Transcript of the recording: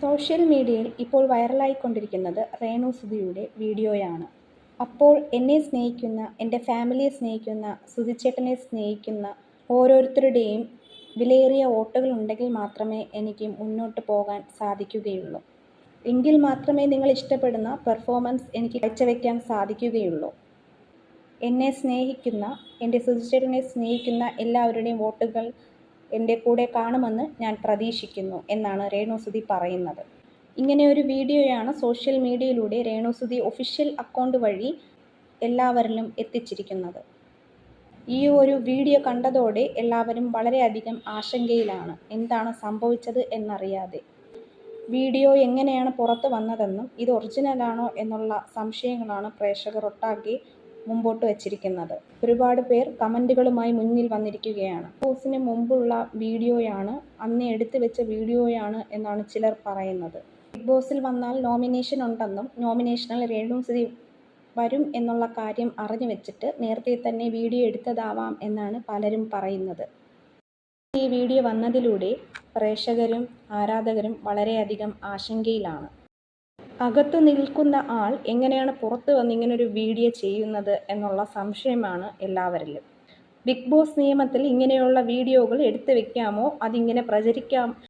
Social മീഡിയയിൽ ഇപ്പോൾ വൈറലായിക്കൊണ്ടിരിക്കുന്നത് രേണു സുധിയുടെ വീഡിയോയാണ്. അപ്പോൾ എന്നെ സ്നേഹിക്കുന്ന, എൻ്റെ ഫാമിലിയെ സ്നേഹിക്കുന്ന, സുധിച്ചേട്ടനെ സ്നേഹിക്കുന്ന ഓരോരുത്തരുടെയും വിലയേറിയ വോട്ടുകളുണ്ടെങ്കിൽ മാത്രമേ എനിക്ക് മുന്നോട്ട് പോകാൻ സാധിക്കുകയുള്ളൂ. എങ്കിൽ മാത്രമേ നിങ്ങൾ ഇഷ്ടപ്പെടുന്ന പെർഫോമൻസ് എനിക്ക് കാഴ്ചവെക്കാൻ സാധിക്കുകയുള്ളൂ. എന്നെ സ്നേഹിക്കുന്ന, എൻ്റെ സുധിച്ചേട്ടനെ സ്നേഹിക്കുന്ന എല്ലാവരുടെയും വോട്ടുകൾ എൻ്റെ കൂടെ കാണുമെന്ന് ഞാൻ പ്രതീക്ഷിക്കുന്നു എന്നാണ് രേണു സുധി പറയുന്നത്. ഇങ്ങനെ ഒരു വീഡിയോയാണ് സോഷ്യൽ മീഡിയയിലൂടെ രേണു സുധി ഒഫീഷ്യൽ അക്കൗണ്ട് വഴി എല്ലാവരിലും എത്തിച്ചിരിക്കുന്നത്. ഈ ഒരു വീഡിയോ കണ്ടതോടെ എല്ലാവരും വളരെയധികം ആശങ്കയിലാണ്, എന്താണ് സംഭവിച്ചത് എന്നറിയാതെ. വീഡിയോ എങ്ങനെയാണ് പുറത്തു വന്നതെന്നും ഇത് ഒറിജിനലാണോ എന്നുള്ള സംശയങ്ങളാണ് പ്രേക്ഷകർ ഒട്ടാകെ മുമ്പോട്ട് വച്ചിരിക്കുന്നത്. ഒരുപാട് പേർ കമൻറ്റുകളുമായി മുന്നിൽ വന്നിരിക്കുകയാണ്. ബിഗ് ബോസിന് മുമ്പുള്ള വീഡിയോയാണ്, അന്ന് എടുത്തു വെച്ച വീഡിയോയാണ് എന്നാണ് ചിലർ പറയുന്നത്. ബിഗ് ബോസിൽ വന്നാൽ നോമിനേഷൻ ഉണ്ടെന്നും നോമിനേഷനിൽ രേണു സുധി വരും എന്നുള്ള കാര്യം അറിഞ്ഞു വെച്ചിട്ട് നേരത്തെ തന്നെ വീഡിയോ എടുത്തതാവാം എന്നാണ് പലരും പറയുന്നത്. ഈ വീഡിയോ വന്നതിലൂടെ പ്രേക്ഷകരും ആരാധകരും വളരെയധികം ആശങ്കയിലാണ്. അകത്ത് നിൽക്കുന്ന ആൾ എങ്ങനെയാണ് പുറത്ത് വന്ന് ഇങ്ങനൊരു വീഡിയോ ചെയ്യുന്നത് എന്നുള്ള സംശയമാണ് എല്ലാവരിലും. ബിഗ് ബോസ് നിയമത്തിൽ ഇങ്ങനെയുള്ള വീഡിയോകൾ എടുത്തു വെക്കാമോ, അതിങ്ങനെ പ്രചരിക്കാം